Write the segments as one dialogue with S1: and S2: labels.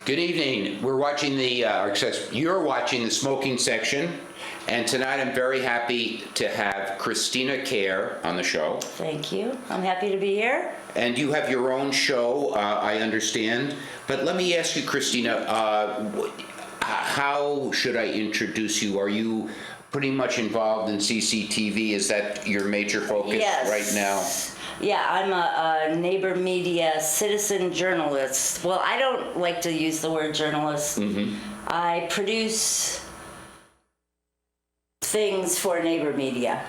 S1: Good evening. We're watching you're watching the smoking section, and tonight I'm very happy to have Kristina Kehrer on the show.
S2: Thank you. I'm happy to be here.
S1: And you have your own show, I understand. But let me ask you, Kristina, how should I introduce you? Are you pretty much involved in CCTV? Is that your major focus right now?
S2: Yeah, I'm a neighbor media citizen journalist. Well, I don't like to use the word journalist. Mm-hmm. I produce things for neighbor media.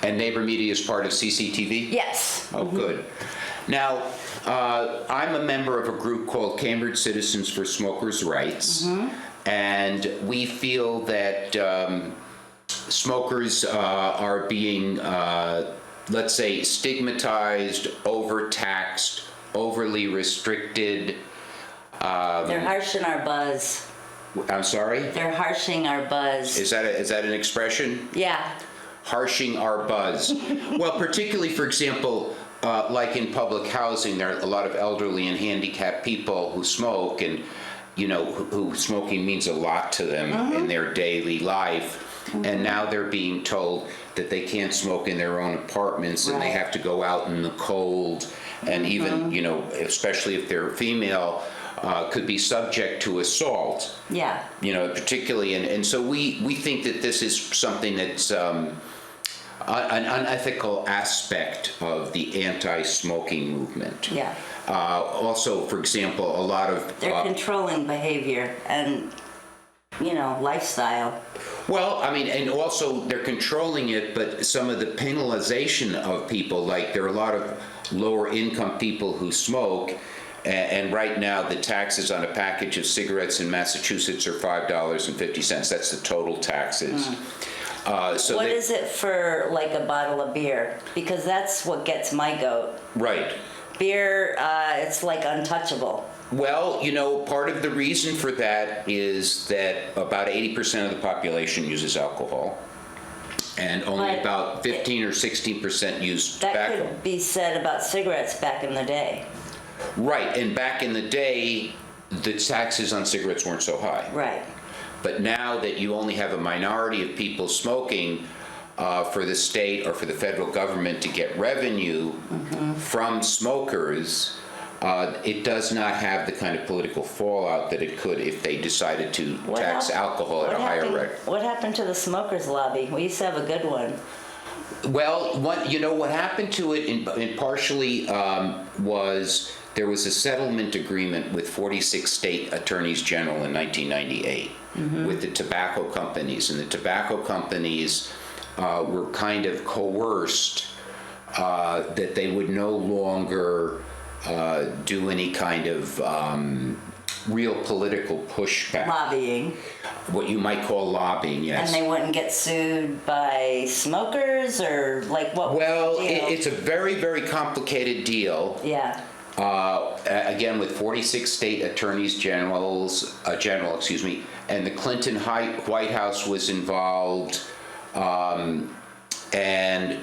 S1: And neighbor media is part of CCTV?
S2: Yes.
S1: Oh, good. Now, I'm a member of a group called Cambridge Citizens for Smokers' Rights, and we feel that smokers are being let's say, stigmatized, overtaxed, overly restricted.
S2: They're harshing our buzz.
S1: I'm sorry?
S2: They're harshing our buzz.
S1: Is that an expression?
S2: Yeah.
S1: Harshing our buzz. Well, particularly, for example, like in public housing, there are a lot of elderly and handicapped people who smoke, and who smoking means a lot to them in their daily life. And now they're being told that they can't smoke in their own apartments, and they have to go out in the cold, and even, especially if they're female, could be subject to assault.
S2: Yeah.
S1: Particularly, and so we think that this is something that's an unethical aspect of the anti-smoking movement.
S2: Yeah.
S1: Also, for example, a lot of...
S2: They're controlling behavior and, lifestyle.
S1: Well, and also they're controlling it, but some of the penalization of people, like there are a lot of lower income people who smoke, and right now the taxes on a package of cigarettes in Massachusetts are $5.50. That's the total taxes.
S2: What is it for, like, a bottle of beer? Because that's what gets my goat.
S1: Right.
S2: Beer, it's like untouchable.
S1: Well, part of the reason for that is that about 80% of the population uses alcohol, and only about 15 or 16% use tobacco.
S2: That could be said about cigarettes back in the day.
S1: Right, and back in the day, the taxes on cigarettes weren't so high.
S2: Right.
S1: But now that you only have a minority of people smoking, for the state or for the federal government to get revenue from smokers, it does not have the kind of political fallout that it could if they decided to tax alcohol at a higher rate.
S2: What happened to the smokers lobby? We used to have a good one.
S1: Well, what happened to it in partially was there was a settlement agreement with 46 state attorneys general in 1998 with the tobacco companies, and the tobacco companies were kind of coerced that they would no longer do any kind of real political pushback.
S2: Lobbying.
S1: What you might call lobbying, yes.
S2: And they wouldn't get sued by smokers, or like what?
S1: Well,
S2: was the deal?
S1: it's a very, very complicated deal.
S2: Yeah.
S1: Again, with 46 state attorneys general, and the Clinton White House was involved, and
S2: when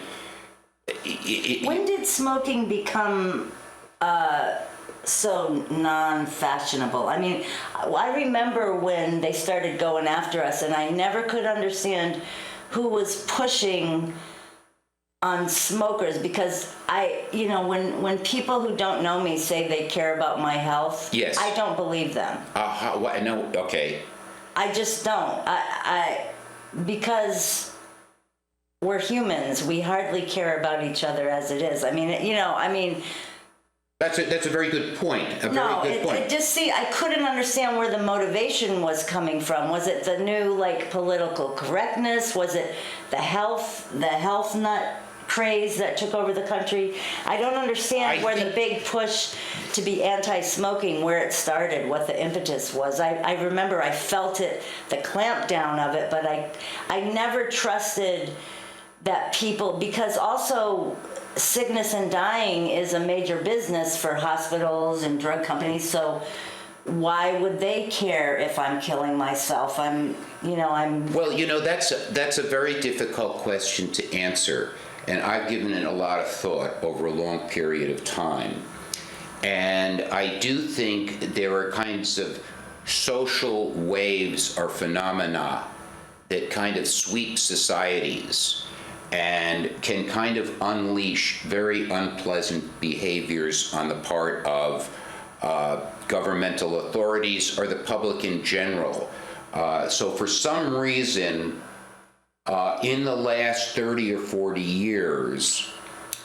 S2: did smoking become so non-fashionable? I remember when they started going after us, and I never could understand who was pushing on smokers, because when people who don't know me say they care about my health,
S1: yes,
S2: I don't believe them.
S1: No, okay. I
S2: just don't. Because we're humans. We hardly care about each other as it is.
S1: That's a very good point.
S2: I couldn't understand where the motivation was coming from. Was it the new, political correctness? Was it the health nut craze that took over the country? I don't understand where the big push to be anti-smoking, where it started, what the impetus was. I remember I felt it, the clampdown of it, but I never trusted that people, because also sickness and dying is a major business for hospitals and drug companies, so why would they care if I'm killing myself? Well,
S1: that's a very difficult question to answer, and I've given it a lot of thought over a long period of time. And I do think there are kinds of social waves or phenomena that kind of sweep societies and can kind of unleash very unpleasant behaviors on the part of governmental authorities or the public in general. So for some reason, in the last 30 or 40 years,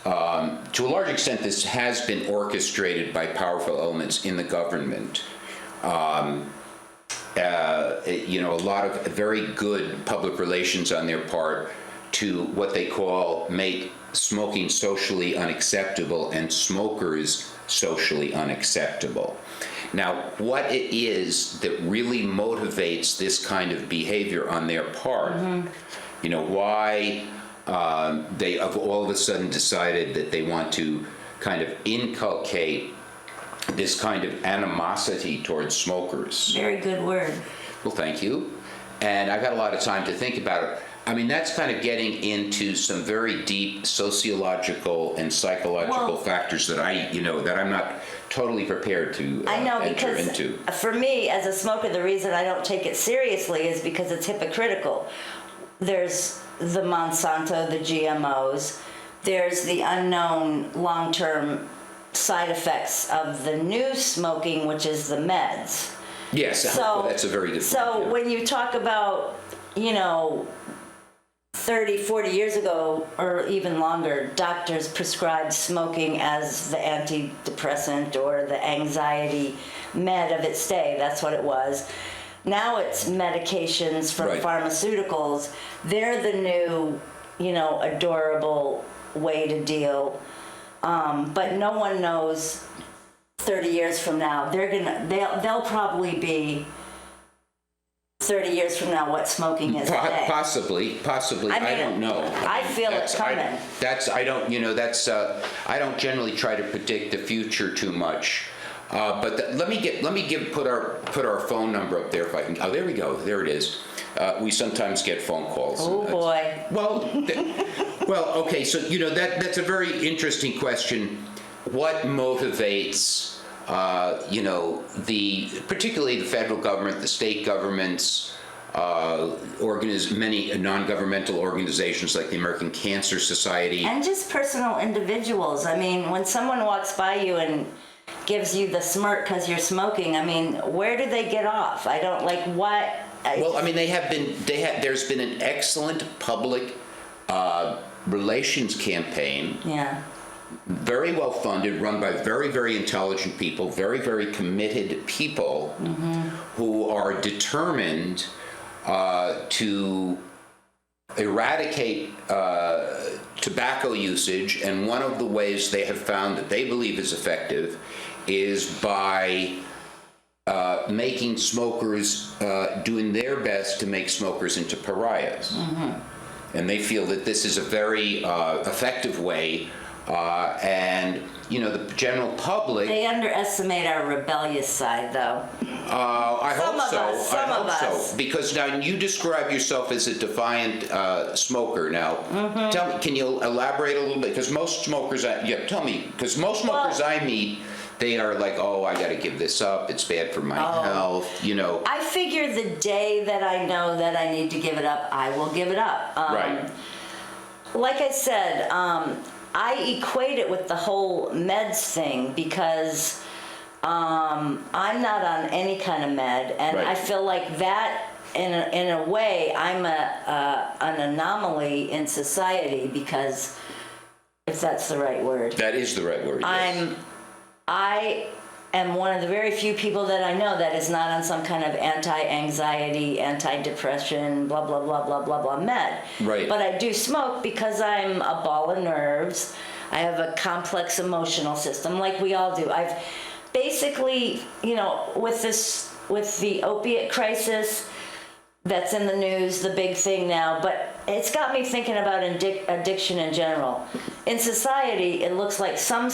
S1: to a large extent, this has been orchestrated by powerful elements in the government. A lot of very good public relations on their part to what they call make smoking socially unacceptable and smokers socially unacceptable. Now, what it is that really motivates this kind of behavior on their part, why they have all of a sudden decided that they want to kind of inculcate this kind of animosity towards smokers.
S2: Very good word.
S1: Well, thank you. And I've had a lot of time to think about it. I mean, that's kind of getting into some very deep sociological and psychological factors that I'm not totally prepared to enter into.
S2: For me, as a smoker, the reason I don't take it seriously is because it's hypocritical. There's the Monsanto, the GMOs. There's the unknown long-term side effects of the new smoking, which is the meds.
S1: Yes, well, that's a very good point.
S2: So when you talk about, 30, 40 years ago, or even longer, doctors prescribed smoking as the antidepressant or the anxiety med of its day. That's what it was. Now it's medications from pharmaceuticals. They're the new, adorable way to deal. But no one knows 30 years from now. They'll probably be 30 years from now what smoking is today.
S1: Possibly. I don't know.
S2: I feel it coming.
S1: I don't generally try to predict the future too much. But let me put our phone number up there if I can. Oh, there we go. There it is. We sometimes get phone calls.
S2: Oh boy.
S1: Well, okay. So that's a very interesting question. What motivates particularly the federal government, the state governments, many non-governmental organizations like the American Cancer Society,
S2: and just personal individuals. I mean, when someone walks by you and gives you the smirk because you're smoking, I mean, where do they get off? I don't like what.
S1: Well, I mean, there's been an excellent public relations campaign.
S2: Yeah.
S1: Very well funded, run by very, very intelligent people, very, very committed people who are determined to eradicate tobacco usage. And one of the ways they have found that they believe is effective is by making smokers, doing their best to make smokers into pariahs. And they feel that this is a very effective way. And the general public. They
S2: underestimate our rebellious side, though.
S1: I hope so.
S2: Some of us.
S1: Because now you describe yourself as a defiant smoker. Now, tell me, can you elaborate a little bit? Because most smokers, tell me. Because most smokers I meet, they are like, oh, I got to give this up. It's bad for my health.
S2: I figure the day that I know that I need to give it up, I will give it up.
S1: Right.
S2: Like I said. I equate it with the whole meds thing because I'm not on any kind of med, and I feel like that, in a way, I'm an anomaly in society because, if that's the right word.
S1: That is the right word. Yes.
S2: I am one of the very few people that I know that is not on some kind of anti-anxiety, anti-depression, blah, blah, blah, blah, blah, blah med.
S1: Right.
S2: But I do smoke because I'm a ball of nerves. I have a complex emotional system like we all do. I've basically, with the opiate crisis that's in the news, the big thing now, but it's got me thinking about addiction in general. In society, it looks like some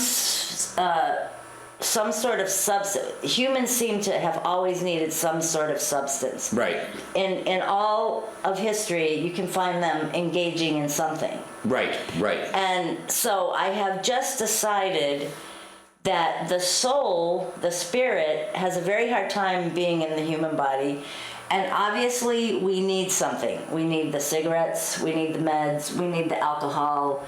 S2: sort of substance. Humans seem to have always needed some sort of substance.
S1: Right.
S2: In all of history, you can find them engaging in something.
S1: Right.
S2: And so I have just decided that the soul, the spirit, has a very hard time being in the human body. And obviously we need something. We need the cigarettes, we need the meds, we need the alcohol.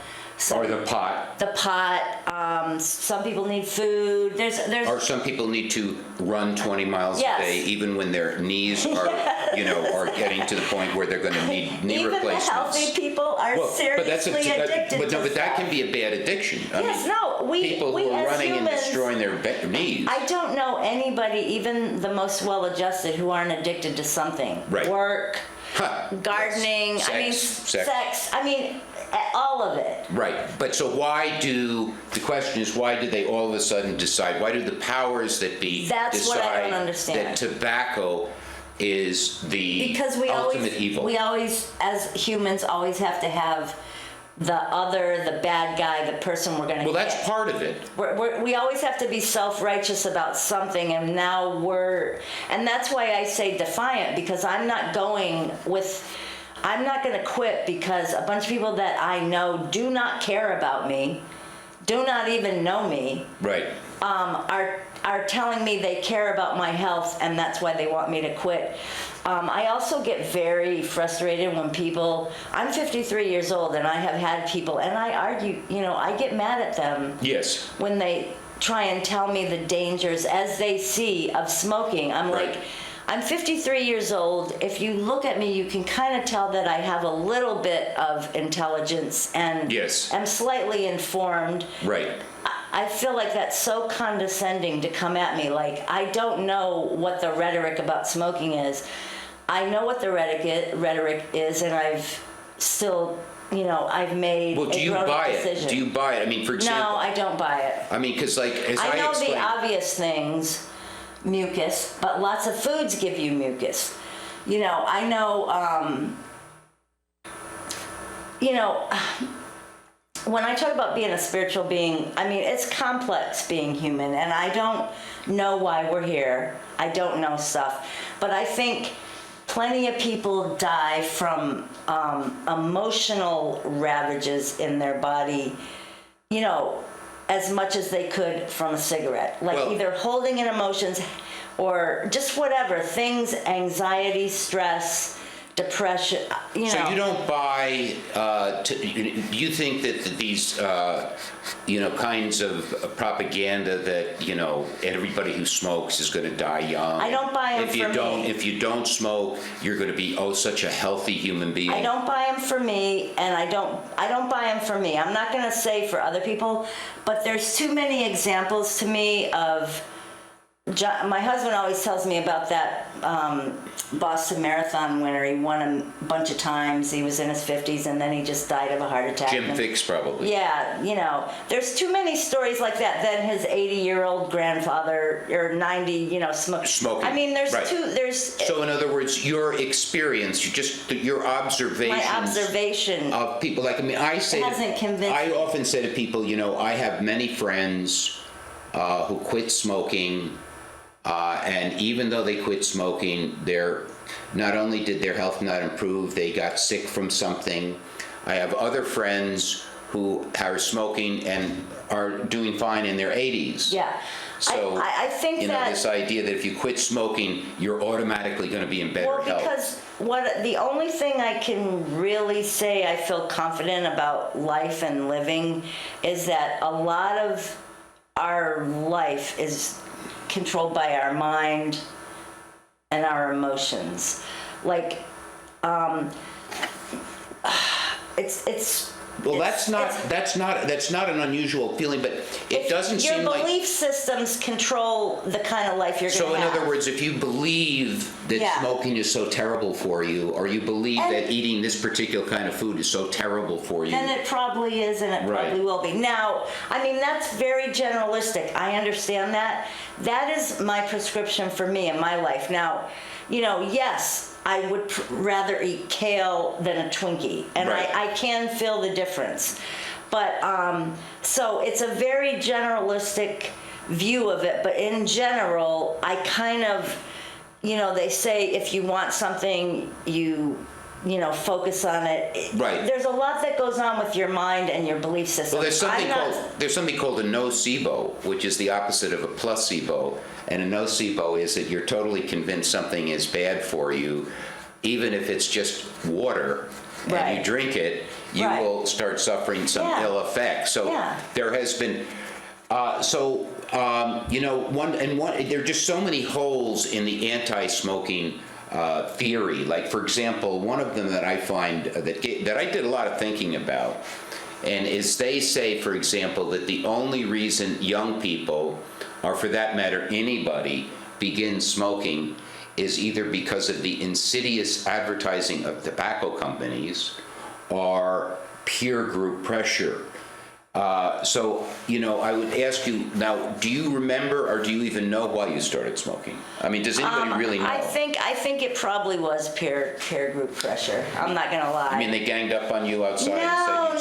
S1: Or the pot.
S2: The pot. Some people need food. There's.
S1: Or some people need to run 20 miles
S2: Yes.
S1: a day, even when their knees are, are getting to the point where they're going to need knee
S2: Even
S1: replacements.
S2: the healthy people are seriously addicted to
S1: But that
S2: stuff.
S1: can be a bad addiction. People who are
S2: as
S1: running
S2: humans,
S1: and destroying their knees.
S2: I don't know anybody, even the most well-adjusted, who aren't addicted to something.
S1: Right.
S2: Work, gardening.
S1: Sex.
S2: All of it.
S1: Right, but so the question is, why do they all of a sudden decide, why do the powers that be
S2: That's what I don't
S1: decide
S2: understand.
S1: that tobacco is the ultimate evil?
S2: We always, as humans, always have to have the other, the bad guy, the person we're going to
S1: Well, that's part of it.
S2: We always have to be self-righteous about something, and now and that's why I say defiant, because I'm not going to quit because a bunch of people that I know do not care about me, do not even know me,
S1: Right.
S2: are telling me they care about my health, and that's why they want me to quit. I also get very frustrated when I'm 53 years old, and I have had people, and I argue, I get mad at them.
S1: Yes.
S2: When they try and tell me the dangers as they see of smoking. I'm
S1: Right.
S2: like, I'm 53 years old. If you look at me, you can kind of tell that I have a little bit of intelligence and
S1: Yes.
S2: am slightly informed.
S1: Right.
S2: I feel like that's so condescending to come at me. Like, I don't know what the rhetoric about smoking is. I know what the rhetoric is, and I've still, I've made
S1: Well, do
S2: a
S1: you
S2: grown-up
S1: buy
S2: decision.
S1: it? Do you buy it? I mean, for example.
S2: No, I don't buy it.
S1: I mean, because as
S2: I know
S1: explained.
S2: the obvious things, mucus, but lots of foods give you mucus. I know, when I talk about being a spiritual being, it's complex being human, and I don't know why we're here. I don't know stuff. But I think plenty of people die from emotional ravages in their body, as much as they could from a cigarette. Like either holding in emotions or just whatever, things, anxiety, stress, depression,
S1: So you don't buy, you think that these, kinds of propaganda that, everybody who smokes is going to die young.
S2: I don't buy them for me.
S1: If you don't smoke, you're going to be, such a healthy human being.
S2: I don't buy them for me, and I don't buy them for me. I'm not going to say for other people, but there's too many examples to me of. My husband always tells me about that Boston Marathon winner. He won a bunch of times. He was in his 50s, and then he just died of a heart attack.
S1: Jim Fix, probably.
S2: Yeah, there's too many stories like that. Then his 80-year-old grandfather, or 90,
S1: Smoking.
S2: I mean, there's
S1: right.
S2: there's.
S1: So in other words, your experience, your observations.
S2: My observation
S1: of people. I say.
S2: Hasn't convinced
S1: I
S2: me.
S1: often say to people, I have many friends who quit smoking. And even though they quit smoking, not only did their health not improve, they got sick from something. I have other friends who are smoking and are doing fine in their 80s.
S2: Yeah.
S1: So
S2: I think that
S1: this idea that if you quit smoking, you're automatically going to be in better health.
S2: Well, because the only thing I can really say I feel confident about life and living is that a lot of our life is controlled by our mind and our emotions. Like, it's.
S1: Well, that's not an unusual feeling, but it doesn't seem like.
S2: Your belief systems control the kind of life you're going to have.
S1: So in other words, if you believe that smoking is so terrible for you, or you believe that eating this particular kind of food is so terrible for you.
S2: And it probably is, and it probably will be. Now, that's very generalistic. I understand that. That is my prescription for me in my life. Now, yes, I would rather eat kale than a Twinkie, and I can feel the difference. But, so it's a very generalistic view of it, but in general, I kind of, they say if you want something, you focus on it.
S1: Right.
S2: There's a lot that goes on with your mind and your belief system.
S1: Well, there's something called a nocebo, which is the opposite of a placebo. And a nocebo is that you're totally convinced something is bad for you, even if it's just water, and
S2: Right.
S1: you drink it, you
S2: Right.
S1: will start suffering some
S2: Yeah.
S1: ill effects. So
S2: Yeah.
S1: there has been, there are just so many holes in the anti-smoking theory. Like, for example, one of them that I find that I did a lot of thinking about, and is they say, for example, that the only reason young people, or for that matter anybody, begin smoking is either because of the insidious advertising of tobacco companies or peer group pressure. I would ask you now, do you remember or do you even know why you started smoking? I mean, does anybody really know?
S2: I think it probably was peer group pressure. I'm not gonna lie.
S1: I mean, they ganged up on you outside
S2: No,
S1: and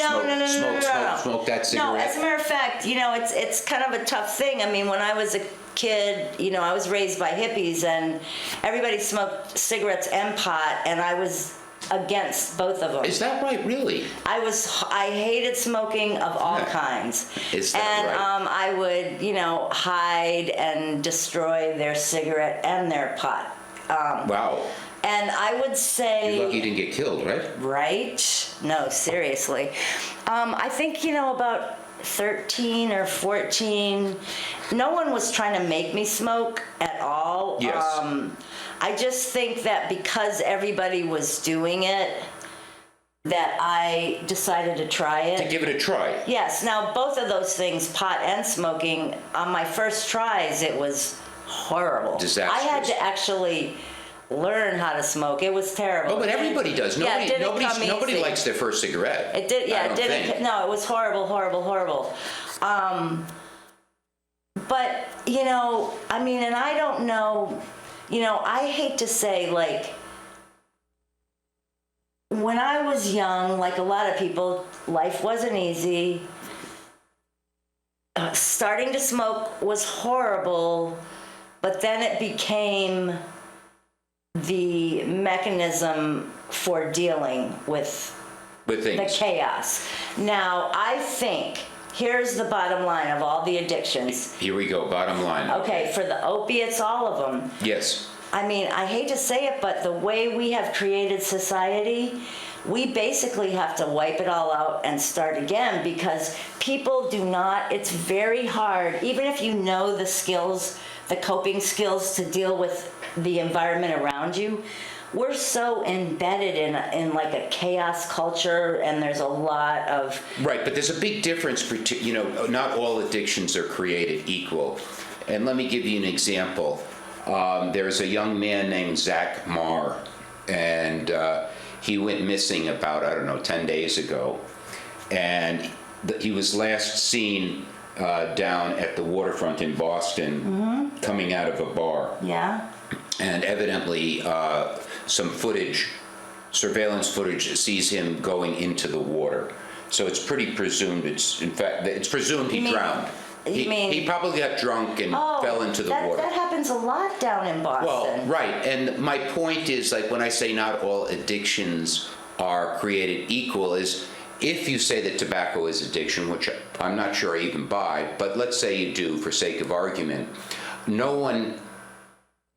S1: said,
S2: no.
S1: smoke that cigarette?
S2: No, as a matter of fact, it's kind of a tough thing. I mean, when I was a kid, I was raised by hippies, and everybody smoked cigarettes and pot, and I was against both of them.
S1: Is that right, really?
S2: I hated smoking of all kinds.
S1: Is that right?
S2: I would, hide and destroy their cigarette and their pot.
S1: Wow.
S2: And I would say...
S1: You're lucky you didn't get killed, right?
S2: Right? No, seriously. I think, about 13 or 14, no one was trying to make me smoke at all.
S1: Yes.
S2: I just think that because everybody was doing it, that I decided to try it.
S1: To give it a try.
S2: Yes. Now, both of those things, pot and smoking, on my first tries, it was horrible.
S1: Disastrous.
S2: I had to actually learn how to smoke. It was terrible.
S1: Oh, but everybody does. Nobody likes their first cigarette.
S2: It did. Yeah,
S1: I
S2: it
S1: don't
S2: didn't.
S1: think.
S2: No, it was horrible. But and I don't know. I hate to say, like, when I was young, like a lot of people, life wasn't easy. Starting to smoke was horrible, but then it became the mechanism for dealing with
S1: things.
S2: The chaos. Now, I think, here's the bottom line of all the addictions.
S1: Here we go, bottom line.
S2: Okay, for the opiates, all of them.
S1: Yes.
S2: I mean, I hate to say it, but the way we have created society, we basically have to wipe it all out and start again, because people do not, it's very hard, even if you know the skills, the coping skills to deal with the environment around you. We're so embedded in like a chaos culture, and there's a lot of...
S1: Right, but there's a big difference, not all addictions are created equal. And let me give you an example. There's a young man named Zach Marr, and he went missing about, 10 days ago. And he was last seen down at the waterfront in Boston, coming out of a bar.
S2: Yeah.
S1: And evidently, some surveillance footage sees him going into the water. So it's pretty presumed, it's presumed he drowned. He probably got drunk and fell into the water.
S2: That happens a lot down in Boston.
S1: Well, right, and my point is, like, when I say not all addictions are created equal, is if you say that tobacco is addiction, which I'm not sure I even buy, but let's say you do for sake of argument, no one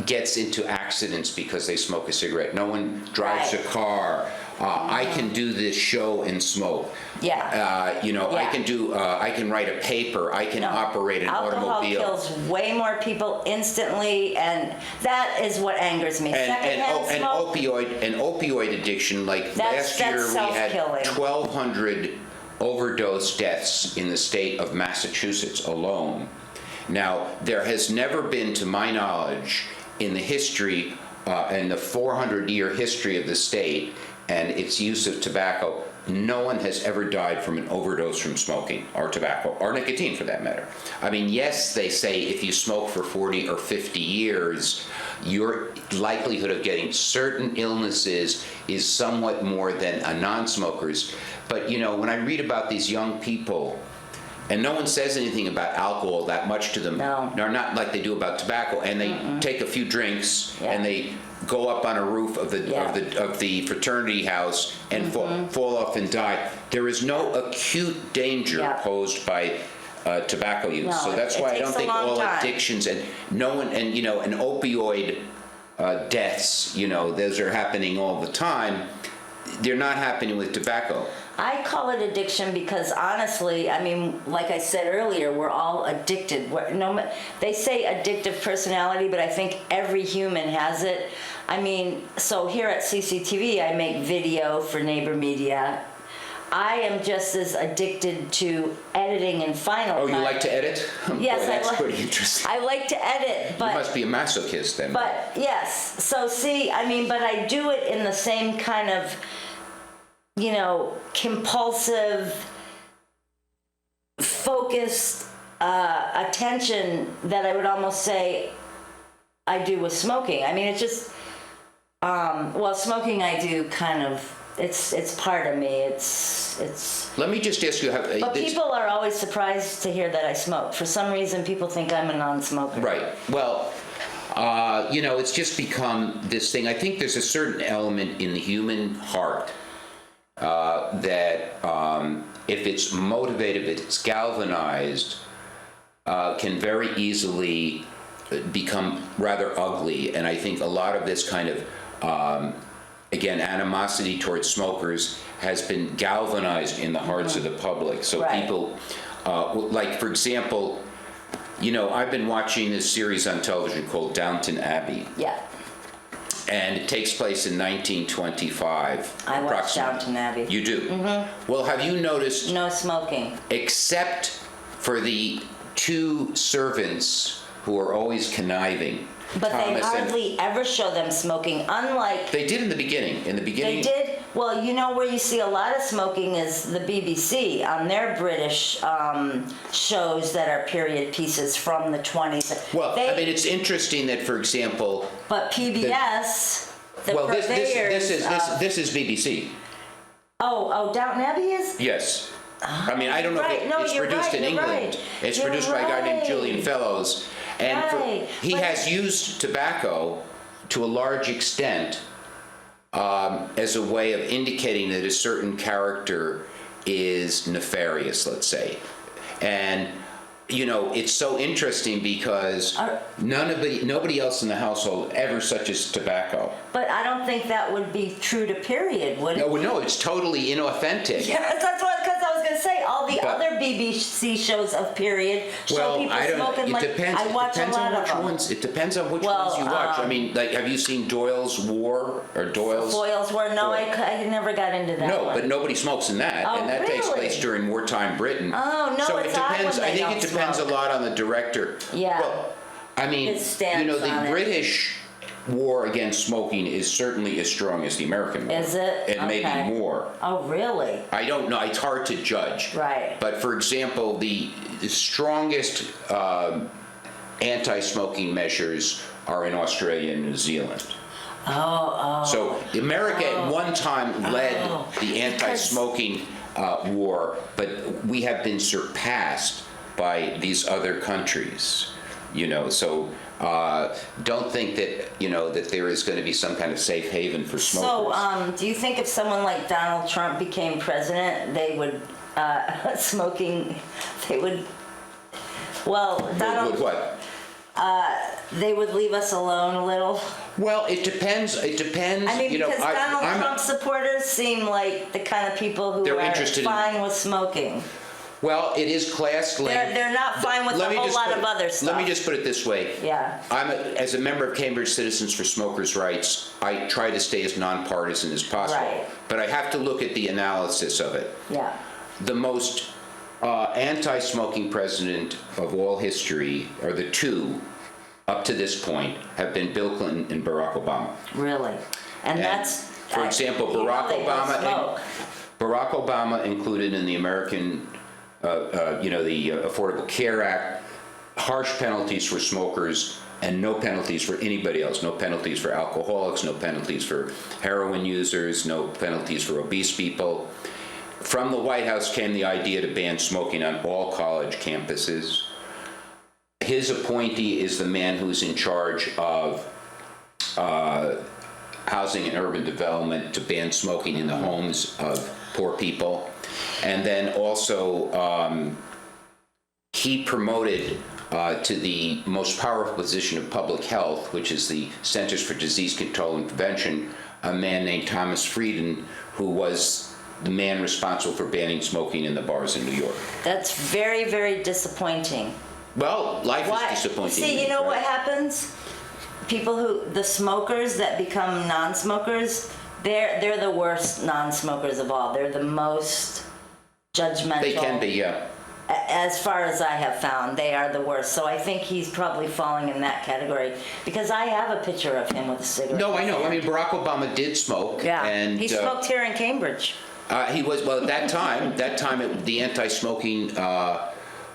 S1: gets into accidents because they smoke a cigarette. No one drives a car. I can do this show and smoke.
S2: Yeah.
S1: I can write a paper. I can operate an automobile.
S2: Alcohol kills way more people instantly, and that is what angers me.
S1: An opioid addiction. Like last year, we had 1,200 overdose deaths in the state of Massachusetts alone. Now, there has never been, to my knowledge, in the history, in the 400-year history of the state and its use of tobacco, no one has ever died from an overdose from smoking, or tobacco, or nicotine for that matter. I mean, yes, they say if you smoke for 40 or 50 years, your likelihood of getting certain illnesses is somewhat more than a non-smoker's. But, when I read about these young people, And no one says anything about alcohol that much to them.
S2: No.
S1: Or not like they do about tobacco. And they take a few drinks and they go up on a roof of the fraternity house and fall off and die. There is no acute danger posed by tobacco use.
S2: No,
S1: so that's
S2: it
S1: why I
S2: takes
S1: don't
S2: a
S1: think
S2: long
S1: all
S2: time.
S1: addictions and an opioid deaths, those are happening all the time. They're not happening with tobacco.
S2: I call it addiction because honestly, I mean, like I said earlier, we're all addicted. They say addictive personality, but I think every human has it. I mean, so here at CCTV, I make video for Neighbor Media. I am just as addicted to editing and Final Cut.
S1: Oh, you like to edit?
S2: Yes,
S1: Boy, that's pretty interesting.
S2: I like to edit, but...
S1: You must be a masochist then.
S2: But, yes. So, see, I mean, but I do it in the same kind of, compulsive, focused attention that I would almost say I do with smoking. I mean, it's just, smoking I do kind of, it's part of me. It's.
S1: Let me just ask you how.
S2: But people are always surprised to hear that I smoke. For some reason, people think I'm a non-smoker.
S1: Right. Well, it's just become this thing. I think there's a certain element in the human heart that if it's motivated, if it's galvanized, can very easily become rather ugly. And I think a lot of this kind of, again, animosity towards smokers has been galvanized in the hearts of the public. So people, like, for example, I've been watching this series on television called Downton Abbey.
S2: Yeah.
S1: And it takes place in 1925.
S2: I watch Downton Abbey.
S1: You do? Mm-hmm. Well, have you noticed...
S2: No smoking.
S1: Except for the two servants who are always conniving.
S2: But
S1: Thomas
S2: they hardly ever show them smoking, unlike...
S1: They did in the beginning.
S2: They did? Well, where you see a lot of smoking is the BBC on their British shows that are period pieces from the 20s.
S1: Well, I mean, it's interesting that, for example...
S2: But PBS,
S1: this is BBC.
S2: Oh, Downton Abbey is?
S1: Yes. I mean, I don't know if it's produced in England.
S2: Right.
S1: It's produced by a guy named Julian Fellows. And he has used tobacco to a large extent as a way of indicating that a certain character is nefarious, let's say. And, it's so interesting because nobody else in the household ever touches tobacco.
S2: But I don't think that would be true to period, would it?
S1: No, it's totally inauthentic.
S2: Yeah, because I was going to say, all the other BBC shows of period show people smoking I watch a lot of them.
S1: It depends on which ones you watch. I mean, like, have you seen Doyle's War or Doyle's
S2: War? No, I never got into that one.
S1: But nobody smokes in that.
S2: Oh,
S1: and that takes place during wartime Britain.
S2: Oh, no,
S1: so
S2: it's
S1: it depends.
S2: odd when
S1: I think it depends a lot on the director.
S2: Yeah.
S1: Well, I mean, the British war against smoking is certainly as strong as the American war.
S2: Is it?
S1: And maybe more.
S2: Oh, really?
S1: I don't know. It's hard to judge.
S2: Right.
S1: But for example, the strongest anti-smoking measures are in Australia and New Zealand. So America at one time led the anti-smoking war, but we have been surpassed by these other countries. So don't think that that there is going to be some kind of safe haven for smokers.
S2: So do you think if someone like Donald Trump became president, they would
S1: Donald would what?
S2: They would leave us alone a little?
S1: Well, it depends.
S2: I mean, because Donald Trump supporters seem like the kind of people who are fine with smoking.
S1: Well, it is class-linked.
S2: They're not fine with a whole lot of other stuff.
S1: Let me just put it this way.
S2: Yeah.
S1: As a member of Cambridge Citizens for Smokers' Rights, I try to stay as nonpartisan as possible.
S2: Right.
S1: But I have to look at the analysis of it.
S2: Yeah.
S1: The most anti-smoking president of all history, or the two up to this point, have been Bill Clinton and Barack Obama.
S2: Really? And that's...
S1: For example, Barack Obama included in the American... the Affordable Care Act, harsh penalties for smokers and no penalties for anybody else. No penalties for alcoholics, no penalties for heroin users, no penalties for obese people. From the White House came the idea to ban smoking on all college campuses. His appointee is the man who's in charge of housing and urban development to ban smoking in the homes of poor people. And then also he promoted to the most powerful position of public health, which is the Centers for Disease Control and Prevention, a man named Thomas Frieden, who was the man responsible for banning smoking in the bars in New York.
S2: That's very, very disappointing.
S1: Well, life is disappointing.
S2: See, you know what happens? The smokers that become non-smokers, they're the worst non-smokers of all. They're the most judgmental.
S1: They can be, yeah.
S2: As far as I have found, they are the worst. So I think he's probably falling in that category, because I have a picture of him with a cigarette.
S1: No, I know. I mean, Barack Obama did smoke.
S2: Yeah,
S1: and
S2: he smoked here in Cambridge.
S1: He was, well, at that time, the anti-smoking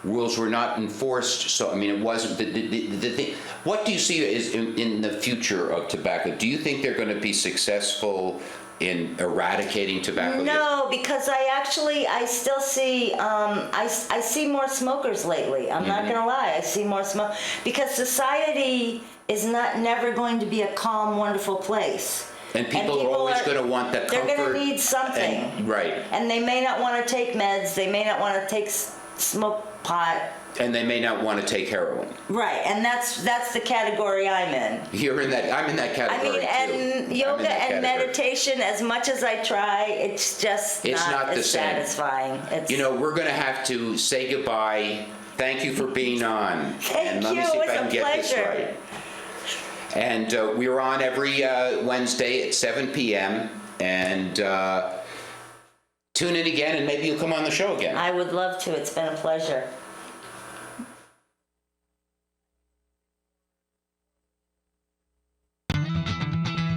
S1: rules were not enforced. So, I mean, it wasn't the thing. What do you see is in the future of tobacco? Do you think they're going to be successful in eradicating tobacco?
S2: No, because I still see, I see more smokers lately. I'm not gonna lie, I see more smoke, because society is never going to be a calm, wonderful place.
S1: And people are always going to want that comfort.
S2: They're gonna need something.
S1: Right.
S2: And they may not wanna take meds, they may not wanna take smoke pot.
S1: And they may not want to take heroin.
S2: Right, and that's the category I'm in.
S1: You're in that. I'm in that category.
S2: I mean, and
S1: too.
S2: yoga and meditation, as much as I try, it's just not
S1: the
S2: as
S1: same.
S2: satisfying.
S1: You know, we're going to have to say goodbye. Thank you for being on.
S2: Thank
S1: and let
S2: you.
S1: me see if
S2: It was
S1: I can
S2: a
S1: get this
S2: pleasure.
S1: right. And we're on every Wednesday at 7 p.m. And tune in again, and maybe you'll come on the show again.
S2: I would love to. It's been a pleasure.